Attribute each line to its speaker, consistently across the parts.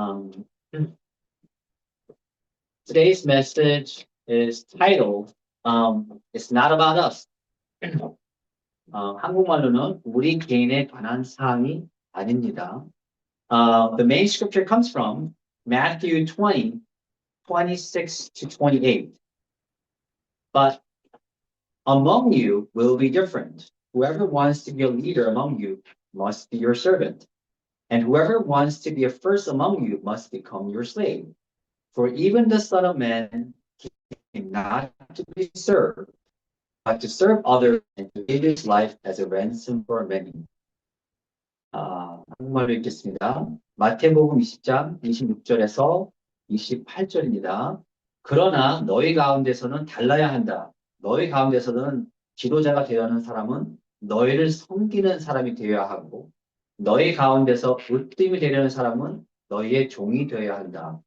Speaker 1: Um, today's message is titled, It's Not About Us. 한국말로는 우리 개인에 관한 사항이 아닙니다. The main scripture comes from Matthew 20, 26 to 28. But among you will be different. Whoever wants to be a leader among you must be your servant. And whoever wants to be a first among you must become your slave. For even the Son of Man came not to be served, but to serve others and to give his life as a ransom for many. 한국말로 읽겠습니다. 마태복음 20장 26절에서 28절입니다. 그러나 너희 가운데서는 달라야 한다. 너희 가운데서는 지도자가 되어야 하는 사람은 너희를 섬기는 사람이 되어야 하고 너희 가운데서 으뜸이 되려는 사람은 너희의 종이 되어야 한다.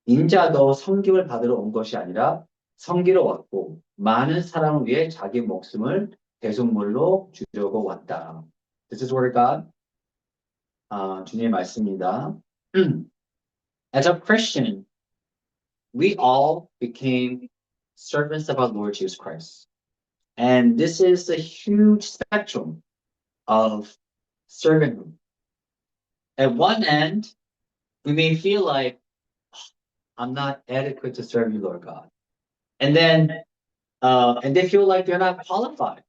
Speaker 1: 인자도 섬김을 받으러 온 것이 아니라 섬기러 왔고 많은 사람을 위해 자기 목숨을 대속물로 주려고 왔다. This is word of God. 주님의 말씀입니다. As a Christian, we all became servants of our Lord Jesus Christ. And this is a huge spectrum of servanthood. At one end, we may feel like, I'm not adequate to serve you, Lord God. And then, and they feel like they're not qualified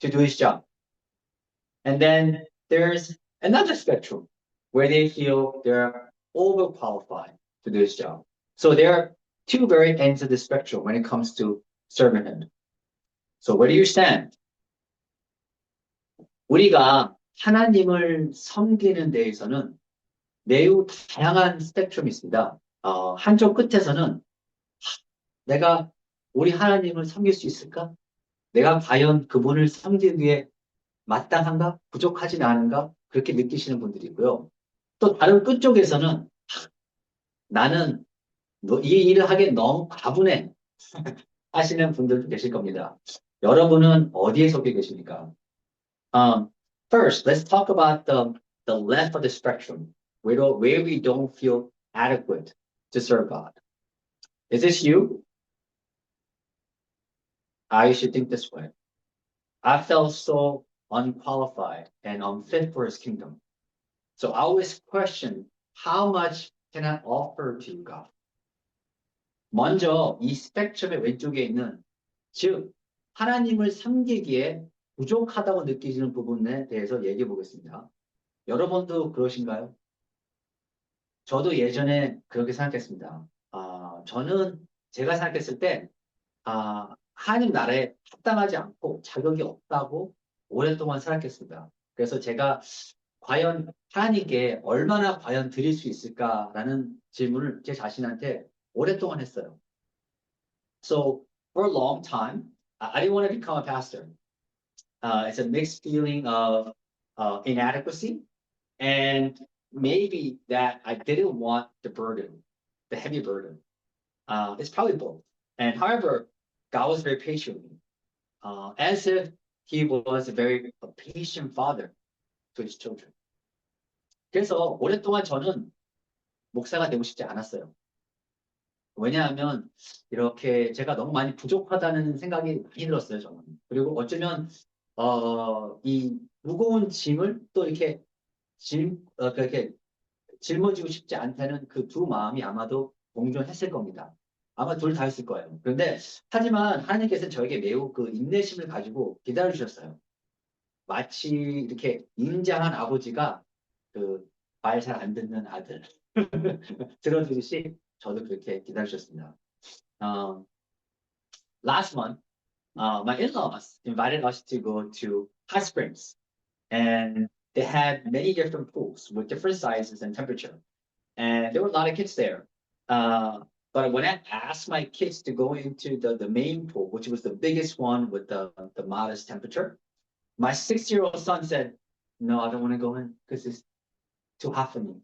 Speaker 1: to do his job. And then there's another spectrum where they feel they're overqualified to do his job. So there are two very ends of the spectrum when it comes to servanthood. So where do you stand? 우리가 하나님을 섬기는 데에서는 매우 다양한 스펙트럼이 있습니다. 한쪽 끝에서는 내가 우리 하나님을 섬길 수 있을까? 내가 과연 그분을 섬기기 위해 마땅한가? 부족하진 않은가? 그렇게 느끼시는 분들이 있고요. 또 다른 끝쪽에서는 나는 이 일을 하기에 너무 과분해 하시는 분들도 계실 겁니다. 여러분은 어디에 속해 계십니까? First, let's talk about the left of the spectrum, where we don't feel adequate to serve God. Is this you? I should think this way. I felt so unqualified and unfit for his kingdom. So I always question, how much can I offer to you, God? 먼저 이 스펙트럼의 왼쪽에 있는, 즉 하나님을 섬기기에 부족하다고 느끼시는 부분에 대해서 얘기해 보겠습니다. 여러분도 그러신가요? 저도 예전에 그렇게 생각했습니다. 저는 제가 생각했을 때 하나님 나라에 합당하지 않고 자격이 없다고 오랫동안 생각했습니다. 그래서 제가 과연 하나님께 얼마나 과연 드릴 수 있을까라는 질문을 제 자신한테 오랫동안 했어요. So for a long time, I didn't want to become a pastor. It's a mixed feeling of inadequacy and maybe that I didn't want the burden, the heavy burden. It's probably both. And however, God was very patient with me, as if He was a patient father to His children. 그래서 오랫동안 저는 목사가 되고 싶지 않았어요. 왜냐하면 이렇게 제가 너무 많이 부족하다는 생각이 많이 들었어요, 저는. 그리고 어쩌면 이 무거운 짐을 또 이렇게 그렇게 짊어지고 싶지 않다는 그 두 마음이 아마도 공존했을 겁니다. 아마 둘 다 했을 거예요. 그런데 하지만 하나님께서는 저에게 매우 그 인내심을 가지고 기다려주셨어요. 마치 이렇게 인자한 아버지가 그 말 잘 안 듣는 아들 들어주듯이 저도 그렇게 기다리셨습니다. Last month, my in-laws invited us to go to hot springs, and they had many different pools with different sizes and temperature, and there were a lot of kids there. But when I asked my kids to go into the main pool, which was the biggest one with the modest temperature, my 6-year-old son said, "No, I don't want to go in because it's too hot for me."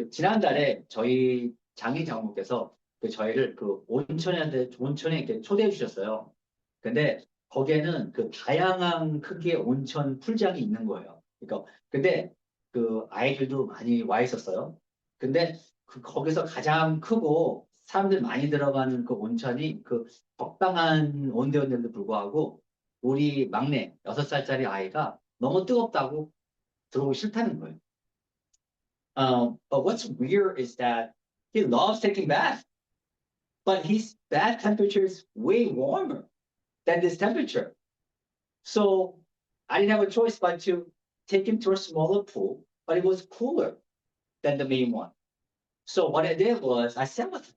Speaker 1: 지난달에 저희 장인 장모께서 저희를 온천에 이렇게 초대해 주셨어요. 근데 거기에는 다양한 크기의 온천 풀장이 있는 거예요. 근데 아이들도 많이 와 있었어요. 근데 거기서 가장 크고 사람들 많이 들어가는 그 온천이 그 적당한 온도였는데도 불구하고 우리 막내 6살짜리 아이가 너무 뜨겁다고 들어오기 싫다는 거예요. But what's weird is that he loves taking baths, but his bath temperature is way warmer than this temperature. So I didn't have a choice but to take him to a smaller pool, but it was cooler than the main one. So what I did was I sat with him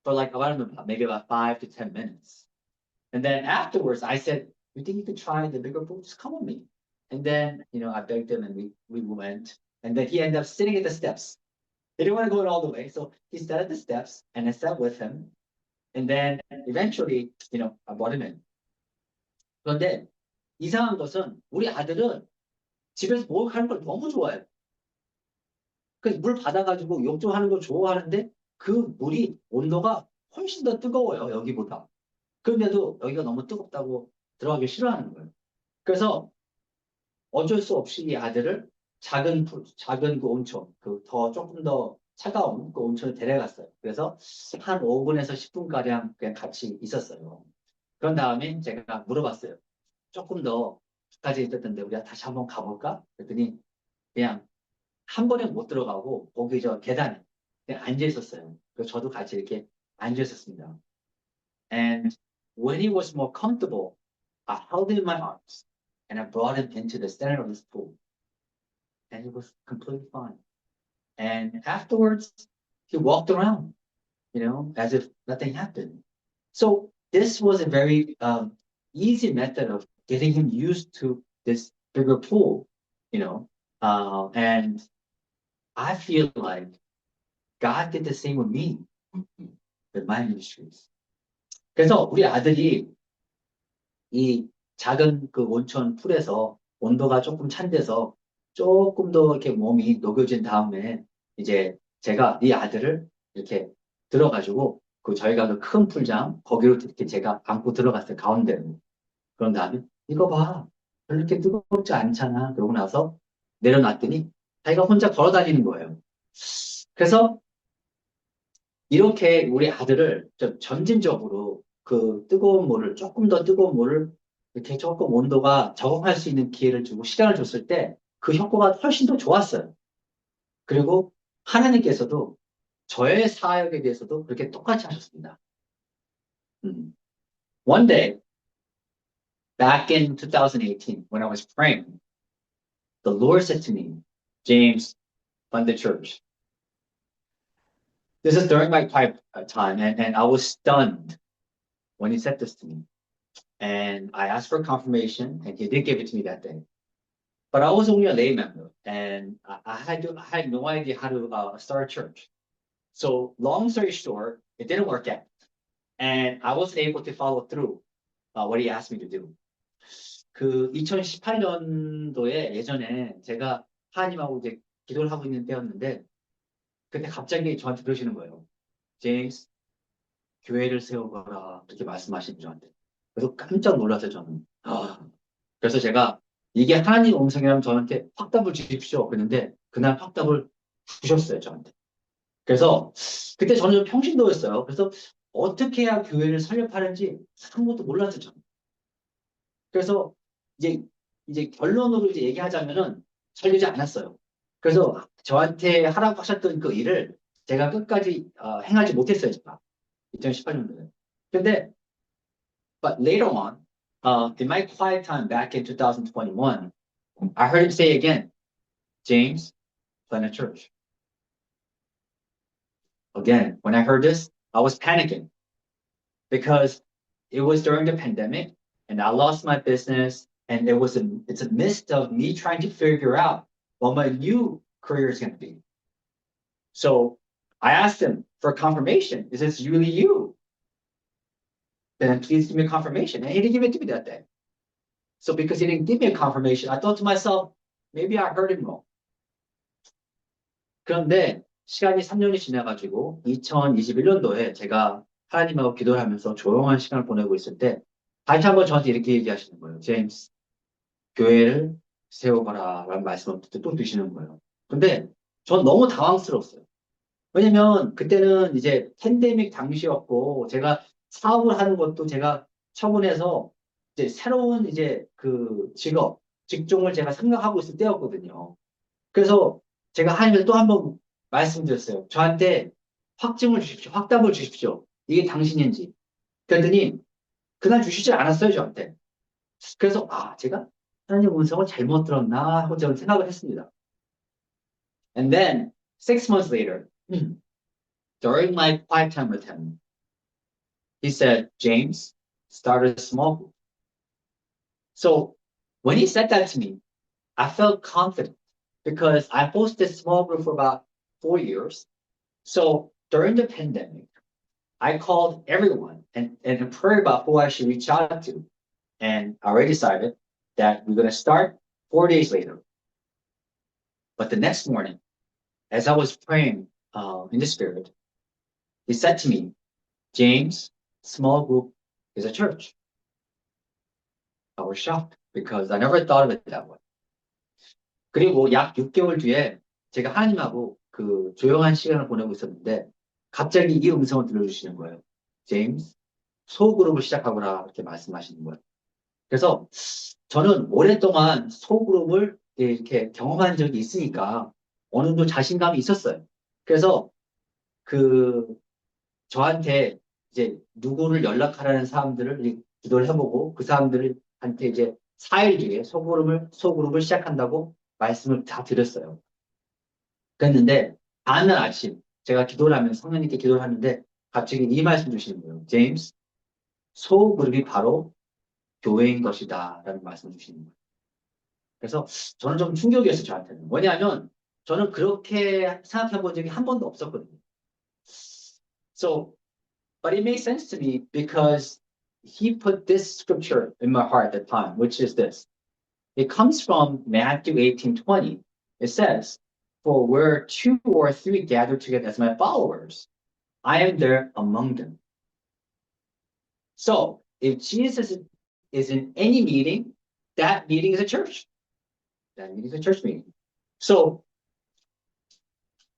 Speaker 1: for like, I don't know, maybe about 5 to 10 minutes. And then afterwards, I said, you think you could try the bigger pool? Just come with me. And then, I begged him and we went. And then he ended up sitting at the steps. He didn't want to go all the way. So he sat at the steps and I sat with him. And then eventually, I brought him in. 그런데 이상한 것은 우리 아들은 집에서 목욕하는 걸 너무 좋아해요. 그래서 물 받아가지고 욕조하는 걸 좋아하는데 그 물이 온도가 훨씬 더 뜨거워요, 여기보다. 그런데도 여기가 너무 뜨겁다고 들어가기 싫어하는 거예요. 그래서 어쩔 수 없이 이 아들을 작은 그 온천, 조금 더 차가운 그 온천을 데려갔어요. 그래서 한 5분에서 10분가량 그냥 같이 있었어요. 그런 다음에 제가 물어봤어요. 조금 더 까지 있었던데 우리가 다시 한번 가볼까? 그랬더니 그냥 한 번에 못 들어가고 거기 계단에 그냥 앉아 있었어요. 그래서 저도 같이 이렇게 앉아 있었습니다. And when he was more comfortable, I held him in my arms and I brought him into the center of this pool. And it was completely fine. And afterwards, he walked around, as if nothing happened. So this was a very easy method of getting him used to this bigger pool, and I feel like God did the same with me with my ministries. 그래서 우리 아들이 이 작은 그 온천 풀에서 온도가 조금 찬 데서 조금 더 이렇게 몸이 녹여진 다음에 이제 제가 이 아들을 이렇게 들어가지고 저희가 그 큰 풀장 거기로 이렇게 제가 안고 들어갔어요. 가운데로. 그런 다음에 이거 봐. 별로 이렇게 뜨겁지 않잖아. 그러고 나서 내려놨더니 자기가 혼자 걸어 다니는 거예요. 그래서 이렇게 우리 아들을 좀 점진적으로 그 뜨거운 물을, 조금 더 뜨거운 물을 이렇게 조금 온도가 적응할 수 있는 기회를 주고 시간을 줬을 때 그 효과가 훨씬 더 좋았어요. 그리고 하나님께서도 저의 사역에 대해서도 그렇게 똑같이 하셨습니다. One day, back in 2018, when I was praying, the Lord said to me, James, fund the church. This is during my quiet time, and I was stunned when he said this to me. And I asked for confirmation, and he did give it to me that day. But I was only a lay member, and I had no idea how to start a church. So long story short, it didn't work out. And I wasn't able to follow through what he asked me to do. 그 2018년도에 예전에 제가 하나님하고 이제 기도를 하고 있는 때였는데 그때 갑자기 저한테 그러시는 거예요. 제임스, 교회를 세우거라. 그렇게 말씀하시는 저한테. 그래서 깜짝 놀랐어요, 저는. 그래서 제가 이게 하나님 음성이라면 저한테 확답을 주십시오. 그랬는데 그날 확답을 주셨어요, 저한테. 그래서 그때 저는 좀 평신도였어요. 그래서 어떻게 해야 교회를 설립하는지 아무것도 몰랐어요, 저는. 그래서 이제 결론으로 이제 얘기하자면은 잘 되지 않았어요. 그래서 저한테 하라고 하셨던 그 일을 제가 끝까지 행하지 못했어요, 제가. 2018년도에. 근데, but later on, in my quiet time back in 2021, I heard him say again, James, plant a church. Again, when I heard this, I was panicking because it was during the pandemic and I lost my business and it's a midst of me trying to figure out what my new career is going to be. So I asked him for confirmation. Is this really you? Then please give me a confirmation. And he didn't give it to me that day. So because he didn't give me a confirmation, I thought to myself, maybe I heard him wrong. 그런데 시간이 3년이 지나가지고 2021년도에 제가 하나님하고 기도를 하면서 조용한 시간을 보내고 있을 때 다시 한번 저한테 이렇게 얘기하시는 거예요. 제임스, 교회를 세워봐라 라는 말씀을 또 주시는 거예요. 근데 전 너무 당황스러웠어요. 왜냐면 그때는 이제 팬데믹 당시였고 제가 사업을 하는 것도 제가 처분해서 이제 새로운 이제 그 직종을 제가 생각하고 있을 때였거든요. 그래서 제가 하나님께 또 한 번 말씀드렸어요. 저한테 확증을 주십시오. 확답을 주십시오. 이게 당신인지. 그랬더니 그날 주시지 않았어요, 저한테. 그래서 제가 하나님 음성을 잘못 들었나 하고 저는 생각을 했습니다. And then 6 months later, during my quiet time with him, he said, James, start a small group. So when he said that to me, I felt confident because I hosted small group for about 4 years. So during the pandemic, I called everyone and prayed about who I should reach out to. And I already decided that we're going to start 4 days later. But the next morning, as I was praying in the spirit, he said to me, James, small group is a church. I was shocked because I never thought of it that way. 그리고 약 6개월 뒤에 제가 하나님하고 그 조용한 시간을 보내고 있었는데 갑자기 이 음성을 들려주시는 거예요. 제임스, 소그룹을 시작하거라 이렇게 말씀하시는 거예요. 그래서 저는 오랫동안 소그룹을 이렇게 경험한 적이 있으니까 어느 정도 자신감이 있었어요. 그래서 그 저한테 이제 누구를 연락하라는 사람들을 기도를 해보고 그 사람들한테 이제 4일 뒤에 소그룹을 시작한다고 말씀을 다 드렸어요. 그랬는데 다음날 아침 제가 기도를 하면 성령님께 기도를 하는데 갑자기 이 말씀 주시는 거예요. 제임스, 소그룹이 바로 교회인 것이다 라는 말씀을 주시는 거예요. 그래서 저는 좀 충격이었어요, 저한테는. 뭐냐면 저는 그렇게 생각해 본 적이 한 번도 없었거든요. So, but it made sense to me because he put this scripture in my heart at the time, which is this. It comes from Matthew 18:20. It says, for where 2 or 3 gather together as my followers, I am there among them. So, if Jesus is in any meeting, that meeting is a church. That meeting is a church meeting. So,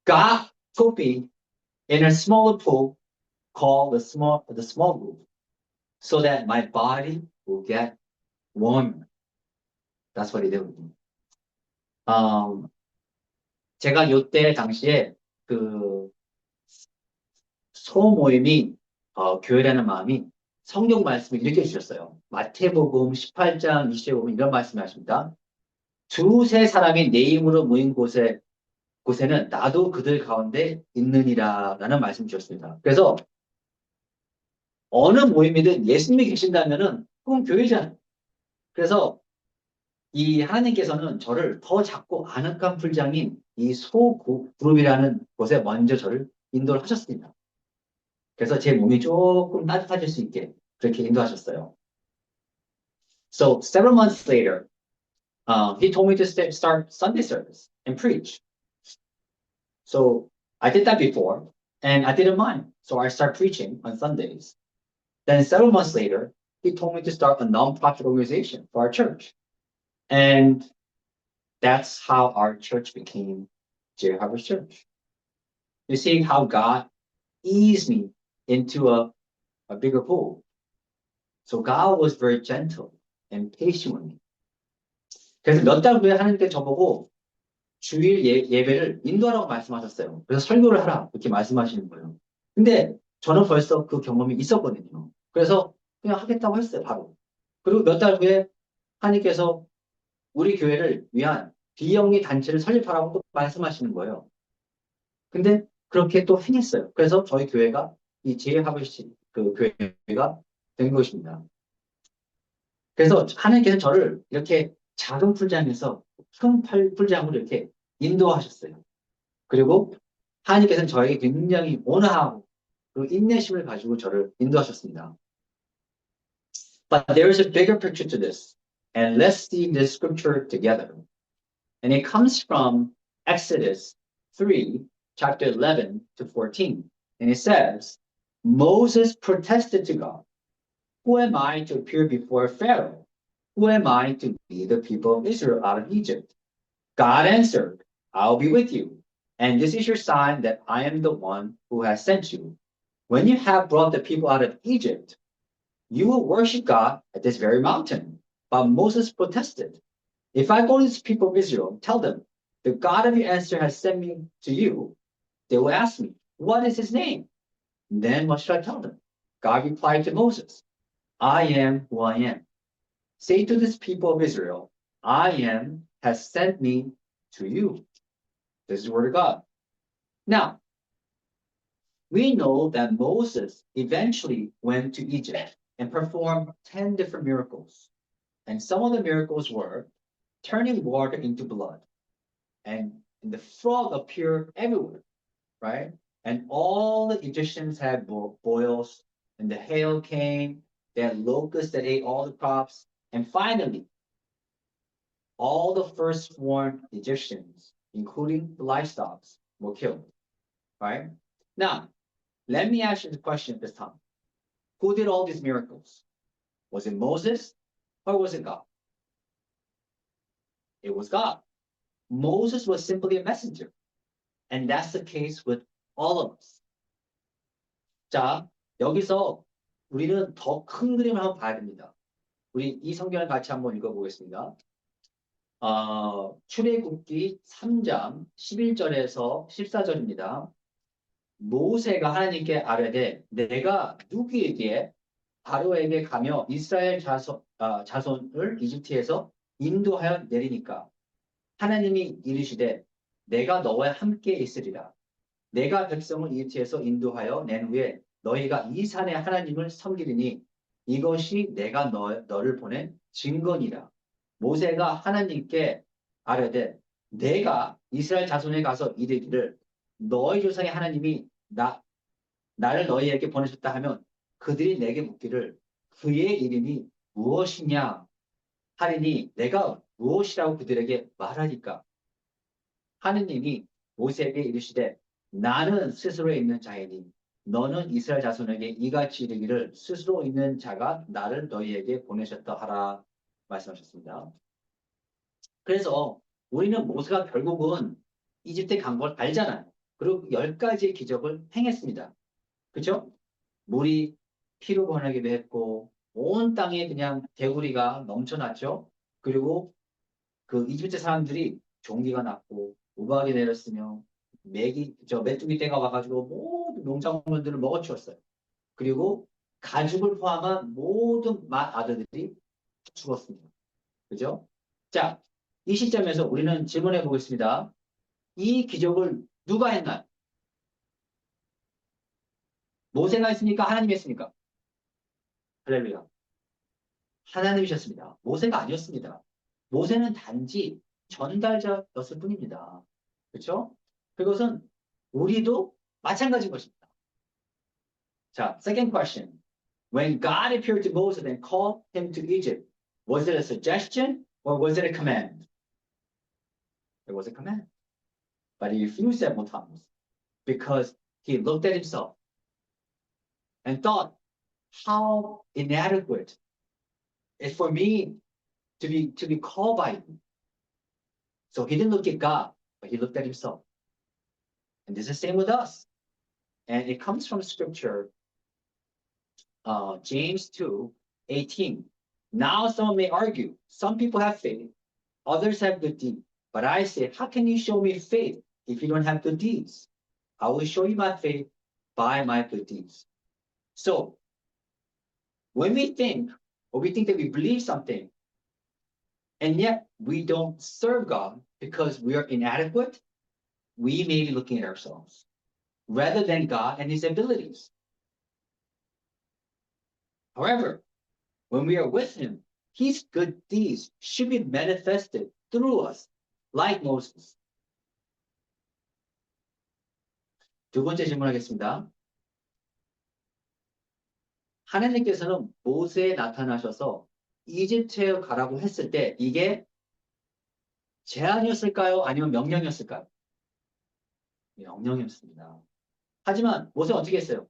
Speaker 1: God put me in a smaller pool called the small group so that my body will get warmer. That's what he did with me. 제가 요때 당시에 그 소모임이 교회라는 마음이 성경 말씀을 이렇게 주셨어요. 마태복음 18장 20절 보면 이런 말씀을 하십니다. 두세 사람이 내 이름으로 모인 곳에는 나도 그들 가운데 있느니라 라는 말씀 주셨습니다. 그래서 어느 모임이든 예수님이 계신다면은 그건 교회잖아요. 그래서 이 하나님께서는 저를 더 작고 아늑한 풀장인 이 소그룹이라는 곳에 먼저 저를 인도를 하셨습니다. 그래서 제 몸이 조금 따뜻해질 수 있게 그렇게 인도하셨어요. So several months later, he told me to start Sunday service and preach. So I did that before, and I didn't mind. So I started preaching on Sundays. Then several months later, he told me to start a non-profit organization for our church. And that's how our church became J. Harvest Church. You see how God eased me into a bigger pool. So God was very gentle and patient with me. 그래서 몇 달 후에 하나님께 저보고 주일 예배를 인도하라고 말씀하셨어요. 그래서 설교를 하라 이렇게 말씀하시는 거예요. 근데 저는 벌써 그 경험이 있었거든요. 그래서 그냥 하겠다고 했어요, 바로. 그리고 몇 달 후에 하나님께서 우리 교회를 위한 비영리 단체를 설립하라고 또 말씀하시는 거예요. 근데 그렇게 또 행했어요. 그래서 저희 교회가 이 제하버시 그 교회가 된 것입니다. 그래서 하나님께서 저를 이렇게 작은 풀장에서 큰 풀장으로 이렇게 인도하셨어요. 그리고 하나님께서는 저에게 굉장히 온화하고 그리고 인내심을 가지고 저를 인도하셨습니다. But there is a bigger picture to this. And let's see this scripture together. And it comes from Exodus 3, chapter 11 to 14. And it says, Moses protested to God, who am I to appear before Pharaoh? Who am I to lead the people of Israel out of Egypt? God answered, I'll be with you, And this is your sign that I am the one who has sent you. When you have brought the people out of Egypt, you will worship God at this very mountain. But Moses protested. If I go to the people of Israel, tell them, the God of your ancestor has sent me to you, they will ask me, what is his name? Then what should I tell them? God replied to Moses, I am who I am. Say to this people of Israel, I am has sent me to you. This is the word of God. Now, we know that Moses eventually went to Egypt and performed 10 different miracles. And some of the miracles were turning water into blood. And the frog appeared everywhere, right? And all the Egyptians had boils, and the hail came, they had locusts that ate all the crops, and finally, all the firstborn Egyptians, including the livestock, were killed, right? Now, let me ask you the question at this time. Who did all these miracles? Was it Moses or was it God? It was God. Moses was simply a messenger. And that's the case with all of us. 자, 여기서 우리는 더 큰 그림을 한번 봐야 됩니다. 우리 이 성경을 같이 한번 읽어보겠습니다. 출애굽기 3장 11절에서 14절입니다. 모세가 하나님께 아뢰되 내가 누구에게 바로에게 가며 이스라엘 자손을 이집트에서 인도하여 내리니까 하나님이 이르시되 내가 너와 함께 있으리라. 내가 백성을 이집트에서 인도하여 낸 후에 너희가 이 산의 하나님을 섬기리니 이것이 내가 너를 보낸 증거니라. 모세가 하나님께 아뢰되 내가 이스라엘 자손에 가서 이르기를 너희 조상의 하나님이 나를 너희에게 보내셨다 하면 그들이 내게 묻기를 그의 이름이 무엇이냐 하리니 내가 무엇이라고 그들에게 말하니까 하느님이 모세에게 이르시되 나는 스스로 있는 자이니 너는 이스라엘 자손에게 이같이 이르기를 스스로 있는 자가 나를 너희에게 보내셨다 하라 말씀하셨습니다. 그래서 우리는 모세가 결국은 이집트에 간 걸 알잖아요. 그리고 10가지의 기적을 행했습니다. 그렇죠? 물이 피로 변하기도 했고 온 땅에 그냥 개구리가 넘쳐났죠. 그리고 그 이집트 사람들이 종기가 났고 우박이 내렸으며 메뚜기 떼가 와가지고 모든 농작물들을 먹어치웠어요. 그리고 가죽을 포함한 모든 아들들이 죽었습니다. 그죠? 자, 이 시점에서 우리는 질문해 보겠습니다. 이 기적을 누가 했나요? 모세가 했습니까? 하나님이 했습니까? 할렐루야. 하나님이셨습니다. 모세가 아니었습니다. 모세는 단지 전달자였을 뿐입니다. 그렇죠? 그것은 우리도 마찬가지인 것입니다. 자, second question. When God appeared to Moses and called him to Egypt, was it a suggestion or was it a command? It was a command. But he refused several times because he looked at himself and thought, how inadequate it's for me to be called by you. So he didn't look at God, but he looked at himself. And this is the same with us. And it comes from scripture, James 2:18. Now someone may argue, some people have faith, others have good deeds. But I say, how can you show me faith if you don't have good deeds? I will show you my faith by my good deeds. So when we think, or we think that we believe something, and yet we don't serve God because we are inadequate, we may be looking at ourselves rather than God and his abilities. However, when we are with him, his good deeds should be manifested through us, like Moses. 두 번째 질문하겠습니다. 하나님께서는 모세에 나타나셔서 이집트에 가라고 했을 때 이게 제안이었을까요? 아니면 명령이었을까요? 명령이었습니다. 하지만 모세는 어떻게 했어요?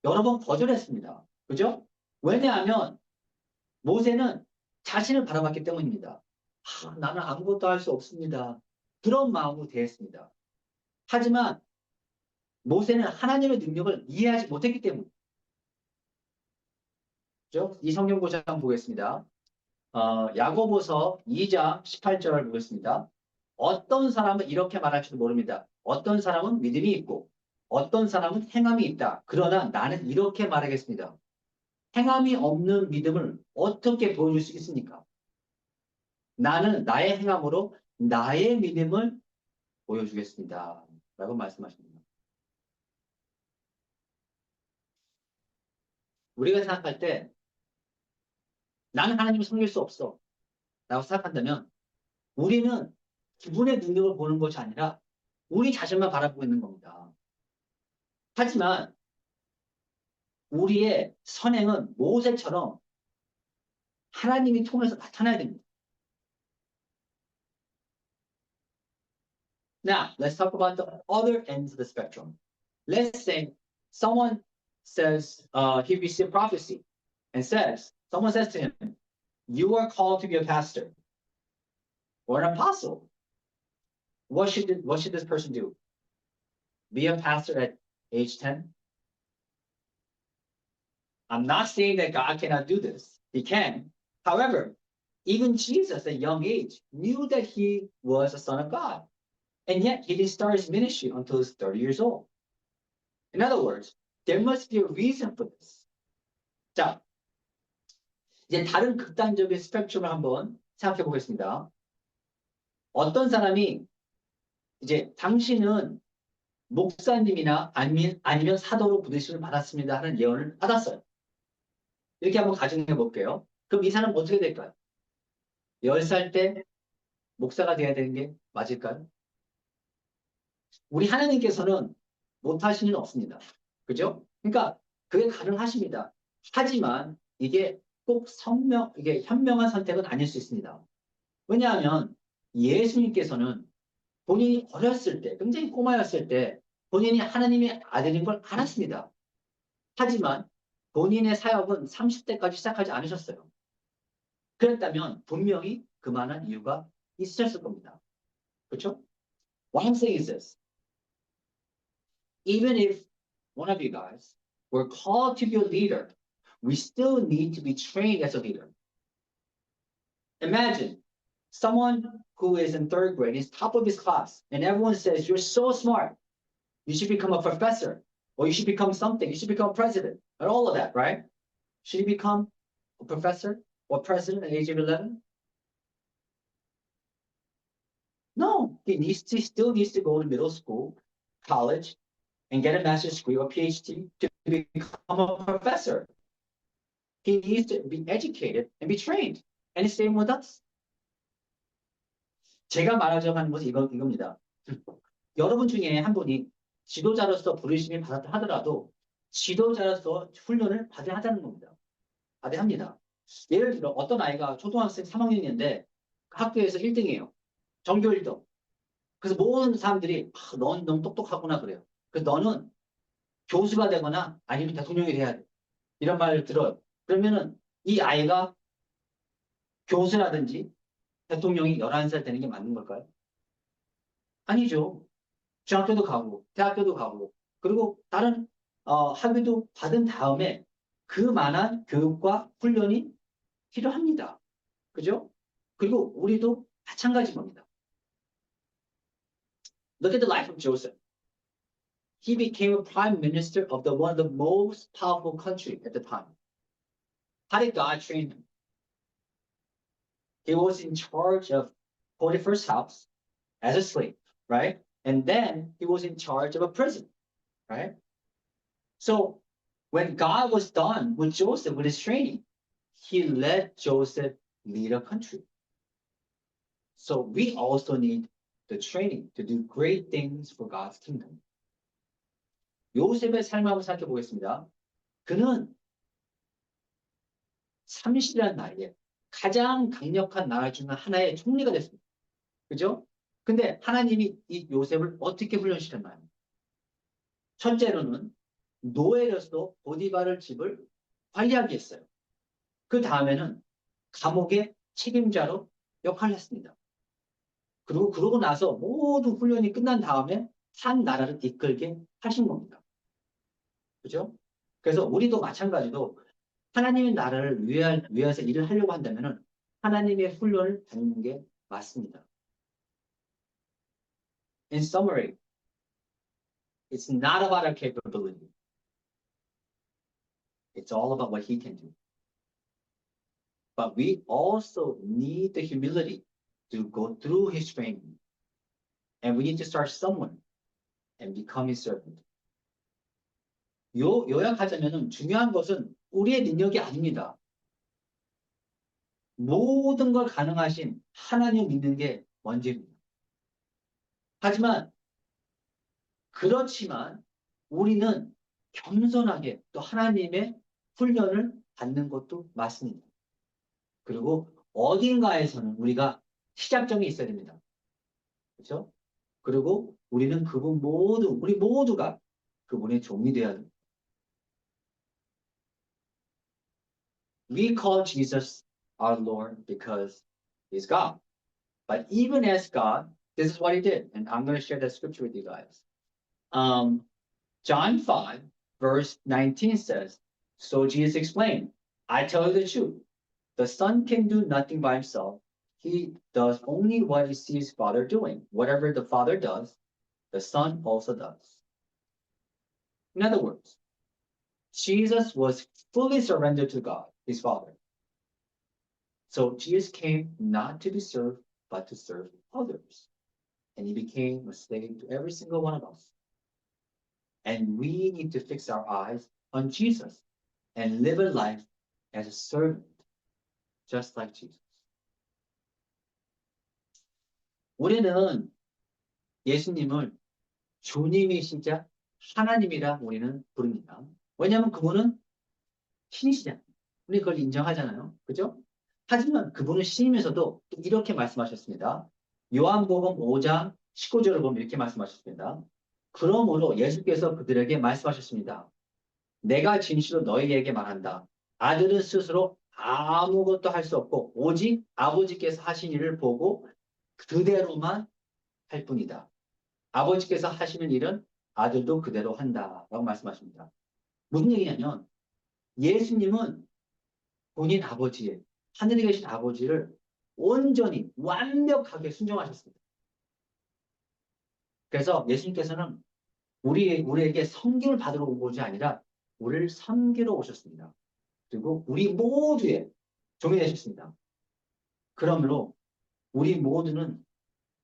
Speaker 1: 여러 번 거절했습니다. 그죠? 왜냐하면 모세는 자신을 바라봤기 때문입니다. 나는 아무것도 할 수 없습니다. 그런 마음으로 대했습니다. 하지만 모세는 하나님의 능력을 이해하지 못했기 때문에. 그죠? 이 성경 구절 한번 보겠습니다. 야고보서 2장 18절 보겠습니다. 어떤 사람은 이렇게 말할지도 모릅니다. 어떤 사람은 믿음이 있고 어떤 사람은 행함이 있다. 그러나 나는 이렇게 말하겠습니다. 행함이 없는 믿음을 어떻게 보여줄 수 있습니까? 나는 나의 행함으로 나의 믿음을 보여주겠습니다. 라고 말씀하십니다. 우리가 생각할 때 나는 하나님을 섬길 수 없어 라고 생각한다면 우리는 그분의 능력을 보는 것이 아니라 우리 자신만 바라보고 있는 겁니다. 하지만 우리의 선행은 모세처럼 하나님이 통해서 나타나야 됩니다. Now, let's talk about the other ends of the spectrum. Let's say someone says he received prophecy and someone says to him, you are called to be a pastor or an apostle. What should this person do? Be a pastor at age 10? I'm not saying that God cannot do this. He can. However, even Jesus at a young age knew that he was a son of God. And yet he didn't start his ministry until he's 30 years old. In other words, there must be a reason for this. 자, 이제 다른 극단적인 스펙트럼을 한번 생각해 보겠습니다. 어떤 사람이 이제 당신은 목사님이나 아니면 사도로 부르심을 받았습니다 하는 예언을 받았어요. 이렇게 한번 가정해 볼게요. 그럼 이 사람은 어떻게 될까요? 10살 때 목사가 돼야 되는 게 맞을까요? 우리 하나님께서는 못하시는 일 없습니다. 그죠? 그러니까 그게 가능하십니다. 하지만 이게 꼭 이게 현명한 선택은 아닐 수 있습니다. 왜냐하면 예수님께서는 본인이 어렸을 때, 굉장히 꼬마였을 때 본인이 하나님의 아들인 걸 알았습니다. 하지만 본인의 사역은 30대까지 시작하지 않으셨어요. 그랬다면 분명히 그만한 이유가 있으셨을 겁니다. 그렇죠? What I'm saying is this. Even if one of you guys were called to be a leader, we still need to be trained as a leader. Imagine someone who is in third grade, is top of his class, and everyone says, you're so smart. You should become a professor, or you should become something. You should become president, and all of that, right? Should he become a professor or president at the age of 11? No, he still needs to go to middle school, college, and get a master's degree or PhD to become a professor. He needs to be educated and be trained. And the same with us. 제가 말하자고 하는 것은 이겁니다. 여러분 중에 한 분이 지도자로서 부르심을 받았다 하더라도 지도자로서 훈련을 받아야 하자는 겁니다. 받아야 합니다. 예를 들어 어떤 아이가 초등학생 3학년인데 학교에서 1등이에요. 전교 1등. 그래서 모든 사람들이 넌 너무 똑똑하구나 그래요. 그래서 너는 교수가 되거나 아니면 대통령이 돼야 돼. 이런 말을 들어요. 그러면은 이 아이가 교수라든지 대통령이 11살 되는 게 맞는 걸까요? 아니죠. 중학교도 가고 대학교도 가고 그리고 다른 학위도 받은 다음에 그만한 교육과 훈련이 필요합니다. 그죠? 그리고 우리도 마찬가지인 겁니다. Look at the life of Joseph. He became a prime minister of one of the most powerful country at the time. How did God train him? He was in charge of Potiphar's house as a slave, right? And then he was in charge of a prison, right? So when God was done with Joseph, with his training, he let Joseph lead a country. So we also need the training to do great things for God's kingdom. 요셉의 삶을 한번 생각해 보겠습니다. 그는 30이라는 나이에 가장 강력한 나라 중 하나의 총리가 됐습니다. 그죠? 근데 하나님이 이 요셉을 어떻게 훈련시켰나요? 첫째로는 노예로서 보디바를 집을 관리하게 했어요. 그 다음에는 감옥의 책임자로 역할을 했습니다. 그리고 그러고 나서 모든 훈련이 끝난 다음에 한 나라를 이끌게 하신 겁니다. 그죠? 그래서 우리도 마찬가지로 하나님의 나라를 위해서 일을 하려고 한다면은 하나님의 훈련을 받는 게 맞습니다. In summary, it's not about our capability. It's all about what He can do. But we also need the humility to go through His training. And we need to start somewhere and become His servant. 요약하자면은 중요한 것은 우리의 능력이 아닙니다. 모든 걸 가능하신 하나님 믿는 게 먼저입니다. 하지만 그렇지만 우리는 겸손하게 또 하나님의 훈련을 받는 것도 맞습니다. 그리고 어딘가에서는 우리가 시작점이 있어야 됩니다. 그렇죠? 그리고 우리는 우리 모두가 그분의 종이 되어야 됩니다. We call Jesus our Lord because He's God. But even as God, this is what He did. And I'm going to share that scripture with you guys. John 5, verse 19 says, So Jesus explained, I tell you the truth. The Son can do nothing by Himself. He does only what He sees Father doing. Whatever the Father does, the Son also does. In other words, Jesus was fully surrendered to God, His Father. So Jesus came not to be served, but to serve others. And He became a slave to every single one of us. And we need to fix our eyes on Jesus and live a life as a servant, just like Jesus. 우리는 예수님을 주님이시자 하나님이라 우리는 부릅니다. 왜냐하면 그분은 신이시잖아요. 우리 그걸 인정하잖아요. 그죠? 하지만 그분은 신이면서도 또 이렇게 말씀하셨습니다. 요한복음 5장 19절을 보면 이렇게 말씀하셨습니다. 그러므로 예수께서 그들에게 말씀하셨습니다. 내가 진실로 너희에게 말한다. 아들은 스스로 아무것도 할 수 없고 오직 아버지께서 하신 일을 보고 그대로만 할 뿐이다. 아버지께서 하시는 일은 아들도 그대로 한다라고 말씀하십니다. 무슨 얘기냐면 예수님은 본인 아버지의 하늘에 계신 아버지를 온전히 완벽하게 순종하셨습니다. 그래서 예수님께서는 우리에게 섬김을 받으러 온 것이 아니라 우리를 섬기러 오셨습니다. 그리고 우리 모두의 종이 되셨습니다. 그러므로 우리 모두는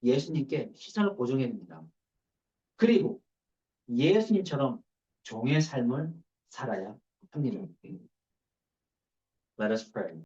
Speaker 1: 예수님께 시선을 고정해야 됩니다. 그리고 예수님처럼 종의 삶을 살아야 합니다. Let us pray.